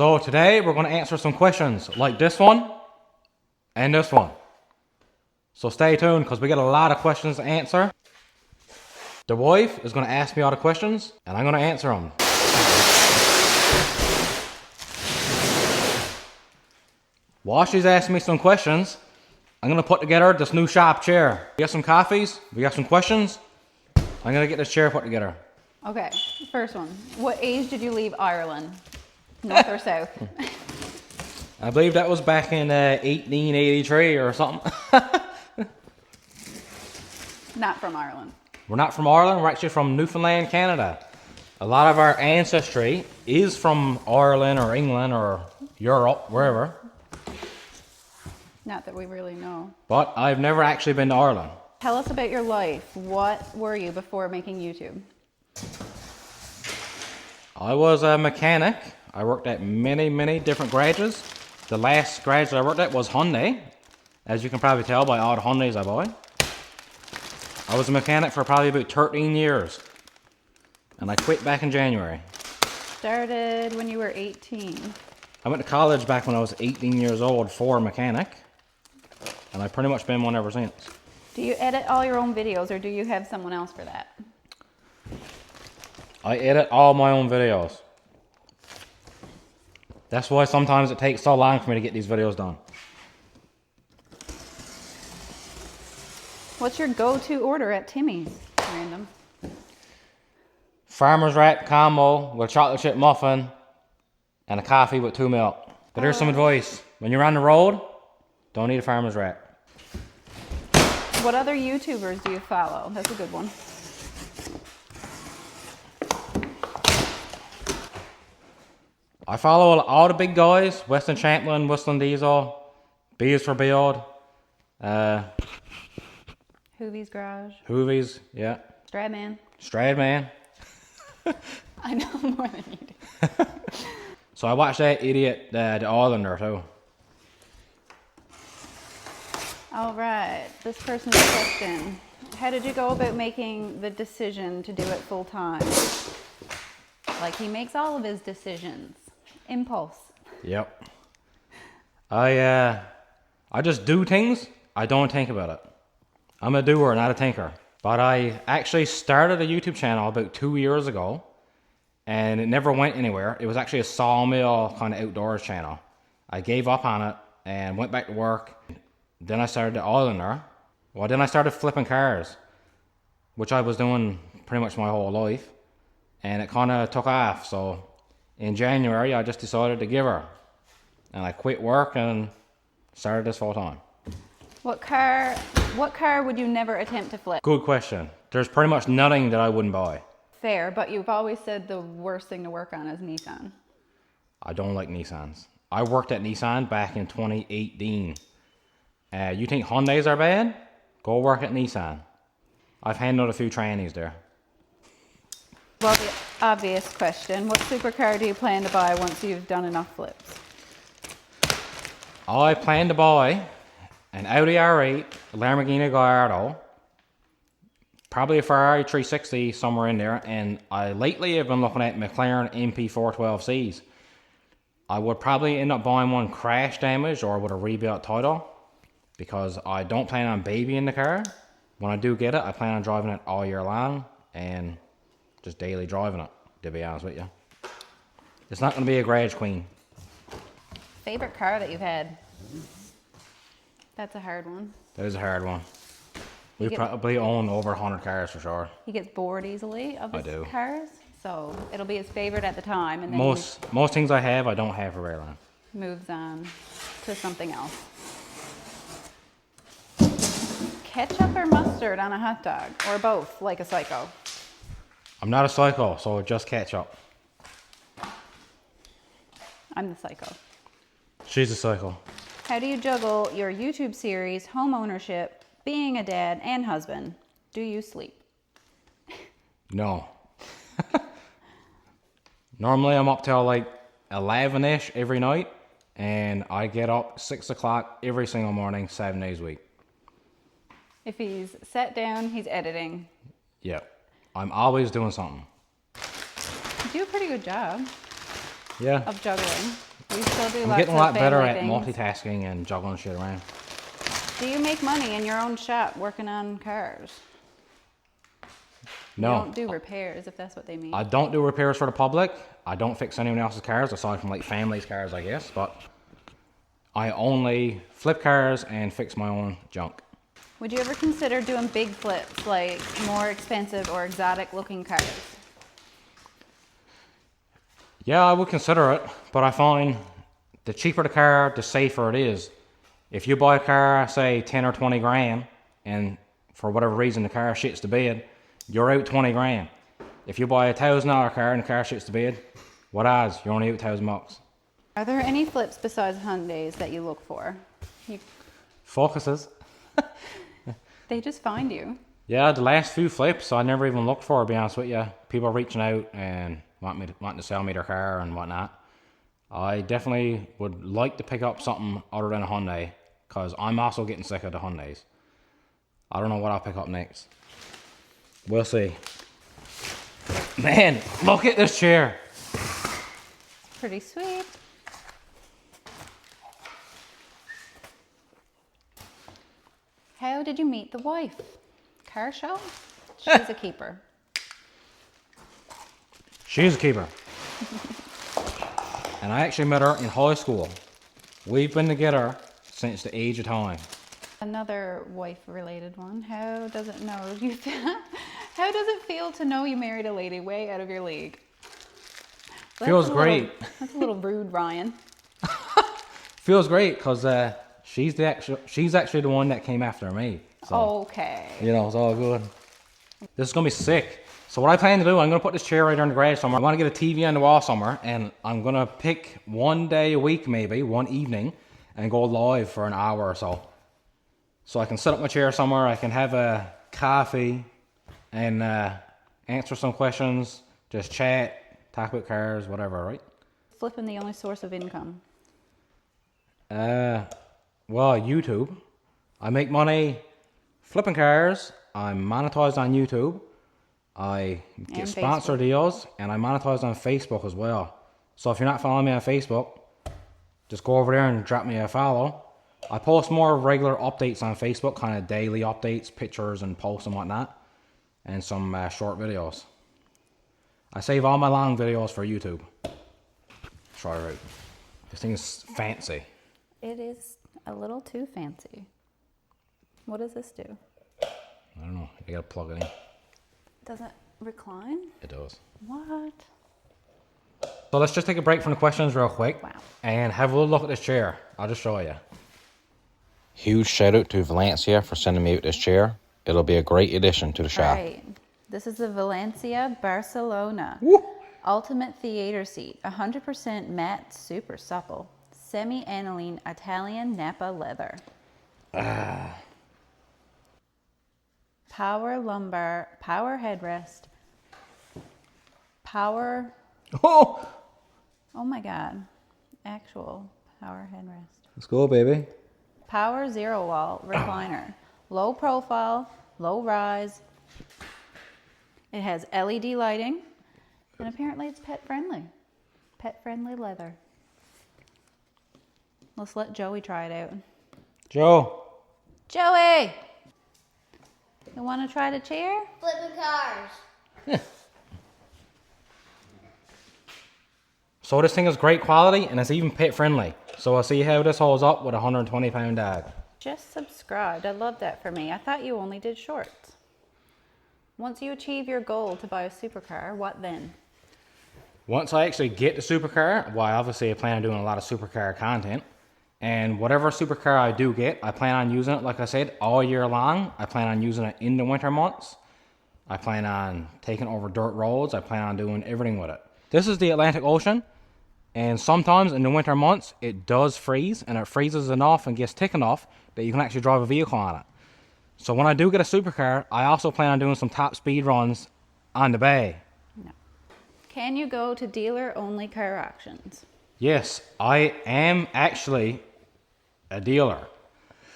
So today we're going to answer some questions like this one and this one. So stay tuned because we got a lot of questions to answer. The wife is going to ask me all the questions and I'm going to answer them. While she's asking me some questions, I'm going to put together this new shop chair. We got some coffees, we got some questions. I'm going to get this chair put together. Okay, first one. What age did you leave Ireland? North or south? I believe that was back in 1883 or something. Not from Ireland. We're not from Ireland, we're actually from Newfoundland, Canada. A lot of our ancestry is from Ireland or England or Europe, wherever. Not that we really know. But I've never actually been to Ireland. Tell us about your life. What were you before making YouTube? I was a mechanic. I worked at many different garages. The last garage that I worked at was Hyundai, as you can probably tell by all the Hyundais I buy. I was a mechanic for probably about 13 years, and I quit back in January. Started when you were 18. I went to college back when I was 18 years old for a mechanic, and I've pretty much been one ever since. Do you edit all your own videos, or do you have someone else for that? I edit all my own videos. That's why sometimes it takes so long for me to get these videos done. What's your go-to order at Timmy's? Random. Farmer's wrap combo with a chocolate chip muffin and a coffee with 2 milk. But here's some advice. When you're on the road, don't eat a farmer's wrap. What other YouTubers do you follow? That's a good one. I follow all the big guys. Weston Champlin, Whistling Diesel, B is for Build. Hoovy's Garage. Hoovies, yeah. Stradman. Stradman. I know more than you do. So I watched that idiot, the Islander too. All right, this person's question. How did you go about making the decision to do it full time? Like he makes all of his decisions. Impulse. Yep. I just do things. I don't think about it. I'm a doer, not a thinker. But I actually started a YouTube channel about 2 years ago, and it never went anywhere. It was actually a sawmill kind of outdoors channel. I gave up on it and went back to work. Then I started the Islander. Well, then I started flipping cars, which I was doing pretty much my whole life, and it kind of took off. So in January, I just decided to give her, and I quit work and started this full time. What car would you never attempt to flip? Good question. There's pretty much nothing that I wouldn't buy. Fair, but you've always said the worst thing to work on is Nissan. I don't like Nissans. I worked at Nissan back in 2018. You think Hyundais are bad? Go work at Nissan. I've handled a few trannies there. Well, the obvious question, what supercar do you plan to buy once you've done enough flips? I plan to buy an Audi R8, a Lamborghini Gallardo, probably a Ferrari 360 somewhere in there, and I lately have been looking at McLaren MP412Cs. I would probably end up buying one crash damaged or with a rebuilt title because I don't plan on babying the car. When I do get it, I plan on driving it all year long and just daily driving it, to be honest with you. It's not going to be a garage queen. Favorite car that you've had? That's a hard one. That is a hard one. We probably own over 100 cars for sure. He gets bored easily of his I do. cars, so it'll be his favorite at the time, and then Most things I have, I don't have for very long. he moves on to something else. Ketchup or mustard on a hot dog, or both, like a psycho? I'm not a psycho, so just ketchup. I'm the psycho. She's a psycho. How do you juggle your YouTube series, home ownership, being a dad, and husband? Do you sleep? No. Normally I'm up till like 11-ish every night, and I get up 6 o'clock every single morning, 7 days a week. If he's sat down, he's editing. Yeah. I'm always doing something. You do a pretty good job. Yeah. of juggling. We still do I'm lots getting a of lot better family at things. multitasking and juggling shit around. Do you make money in your own shop working on cars? No. You don't do repairs, if that's what they mean. I don't do repairs for the public. I don't fix anyone else's cars, aside from like family's cars, I guess. But I only flip cars and fix my own junk. Would you ever consider doing big flips, like more expensive or exotic looking cars? Yeah, I would consider it, but I find the cheaper the car, the safer it is. If you buy a car, say 10 or 20 grand, and for whatever reason the car shits the bed, you're out 20 grand. If you buy $1,000 car and the car shits the bed, what odds? You're only out 1,000 bucks. Are there any flips besides Hyundais that you look for? Focuses. They just find you. Yeah, the last few flips I never even looked for, to be honest with you. People reaching out and wanting to sell me their car and whatnot. I definitely would like to pick up something other than a Hyundai, because I'm also getting sick of the Hyundais. I don't know what I'll pick up next. We'll see. Man, look at this chair. Pretty sweet. How did you meet the wife? Car show? She's a keeper. She's a keeper. And I actually met her in high school. We've been together since the age of time. Another wife-related one. How does it know you? How does it feel to know you married a lady way out of your league? Feels great. That's a little rude, Ryan. Feels great because she's actually the one that came after me. So, Okay. you know, it's all good. This is gonna be sick. So what I plan to do, I'm gonna put this chair right there in the garage somewhere. I want to get a TV on the wall somewhere, and I'm gonna pick one day a week, maybe one evening, and go live for an hour or so. So I can set up my chair somewhere. I can have a coffee and answer some questions, just chat, talk about cars, whatever, right? Flipping the only source of income. Well, YouTube. I make money flipping cars. I'm monetized on YouTube. I get And sponsor Facebook. deals, and I monetize on Facebook as well. So if you're not following me on Facebook, just go over there and drop me a follow. I post more regular updates on Facebook, kind of daily updates, pictures and posts and whatnot, and some short videos. I save all my long videos for YouTube. Try it out. This thing is fancy. It is a little too fancy. What does this do? I don't know. You gotta plug it in. Does it recline? It does. What? So let's just take a break from the questions real quick. Wow. And have a little look at this chair. I'll just show you. Huge shout out to Valencia for sending me out this chair. It'll be a great addition to the shop. Right. This is the Valencia, Barcelona. Woo! Ultimate theater seat. 100% matte, super supple. Semi-Aniline Italian Nappa leather. Power lumbar, power headrest, power, Oh! oh my God, actual power headrest. Let's go, baby. Power zero wall recliner. Low profile, low rise. It has LED lighting, and apparently it's pet friendly. Pet friendly leather. Let's let Joey try it out. Joe. Joey! You want to try the chair? Flipping cars. So this thing is great quality, and it's even pet friendly. So I'll see how this holds up with a 120-pound dog. Just subscribed. I love that for me. I thought you only did shorts. Once you achieve your goal to buy a supercar, what then? Once I actually get the supercar, well, obviously I plan on doing a lot of supercar content. And whatever supercar I do get, I plan on using it, like I said, all year long. I plan on using it in the winter months. I plan on taking over dirt roads. I plan on doing everything with it. This is the Atlantic Ocean. And sometimes in the winter months, it does freeze. And it freezes enough and gets thick enough that you can actually drive a vehicle on it. So when I do get a supercar, I also plan on doing some top speed runs on the bay. No. Can you go to dealer-only car auctions? Yes, I am actually a dealer.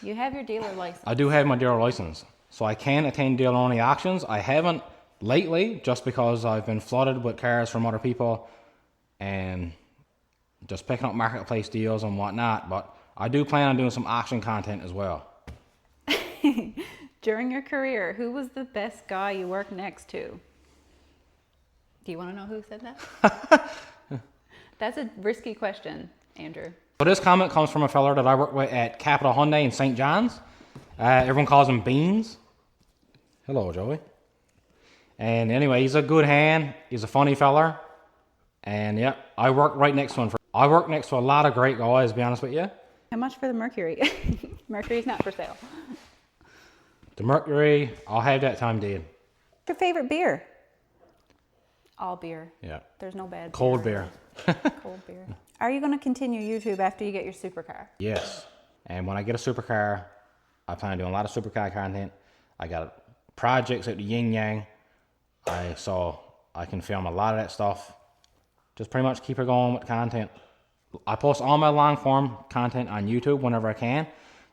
You have your dealer license. I do have my dealer license, so I can attend dealer-only auctions. I haven't lately, just because I've been flooded with cars from other people, and just picking up marketplace deals and whatnot, but I do plan on doing some auction content as well. During your career, who was the best guy you worked next to? Do you want to know who said that? That's a risky question, Andrew. So this comment comes from a fella that I work with at Capital Hyundai in St. John's. Everyone calls him Beans. Hello, Joey. And anyway, he's a good hand. He's a funny fella. And yeah, I work right next to him. I work next to a lot of great guys, to be honest with you. How much for the Mercury? Mercury's not for sale. The Mercury, I'll have that time, Dad. What's your favorite beer? All beer. Yeah. There's no bad beer. Cold beer. Cold beer. Are you going to continue YouTube after you get your supercar? Yes. And when I get a supercar, I plan on doing a lot of supercar content. I got projects at the yin yang. So I can film a lot of that stuff. Just pretty much keep it going with content. I post all my long form content on YouTube whenever I can.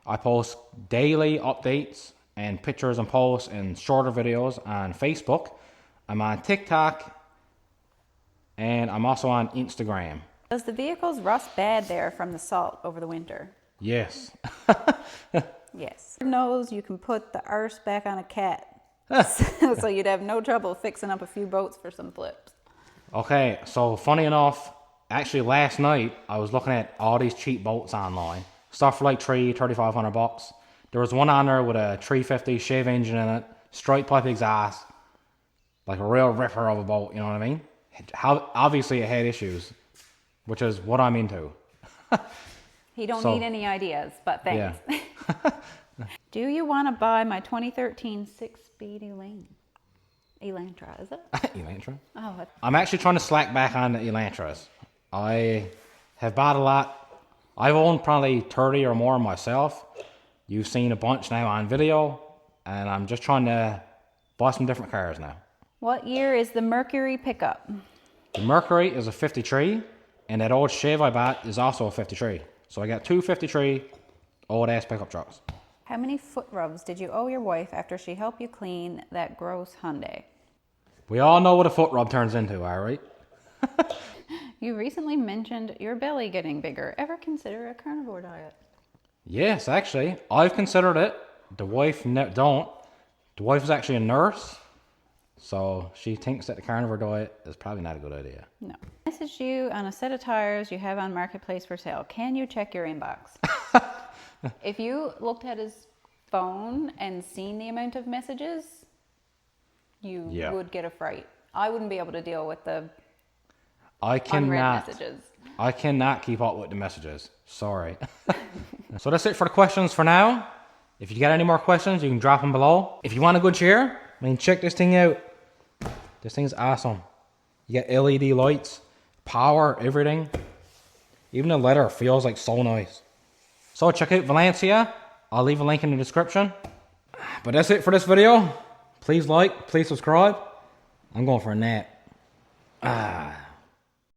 I post daily updates and pictures and posts and shorter videos on Facebook. I'm on TikTok. And I'm also on Instagram. Does the vehicles rust bad there from the salt over the winter? Yes. Yes. Knows you can put the arse back on a cat. So you'd have no trouble fixing up a few boats for some flips. Okay, so funny enough, actually last night I was looking at all these cheap boats online. Stuff for like $3,500. There was one on there with a 350 shave engine in it, straight pipe exhaust, like a real ripper of a boat, you know what I mean? Obviously it had issues, which is what I'm into. He don't need any ideas, but thanks. Yeah. Do you want to buy my 2013 6-speed Elantra, is it? Elantra? Oh. I'm actually trying to slack back on the Elantras. I have bought a lot. I've owned probably 30 or more myself. You've seen a bunch now on video, and I'm just trying to buy some different cars now. What year is the Mercury pickup? The Mercury is a 53, and that old Chev I bought is also a 53. So I got two 53 old ass pickup trucks. How many foot rubs did you owe your wife after she helped you clean that gross Hyundai? We all know what a foot rub turns into, all right? You recently mentioned your belly getting bigger. Ever consider a carnivore diet? Yes, actually. I've considered it. The wife don't. The wife is actually a nurse. So she thinks that the carnivore diet is probably not a good idea. No. Message you on a set of tires you have on Marketplace for sale. Can you check your inbox? If you looked at his phone and seen the amount of messages, you would get a fright. I wouldn't be able to deal with the unread messages. I cannot keep up with the messages. Sorry. So that's it for the questions for now. If you got any more questions, you can drop them below. If you want a good chair, I mean, check this thing out. This thing's awesome. You got LED lights, power, everything. Even the leather feels like so nice. So check out Valencia. I'll leave a link in the description. But that's it for this video. Please like, please subscribe. I'm going for a nap.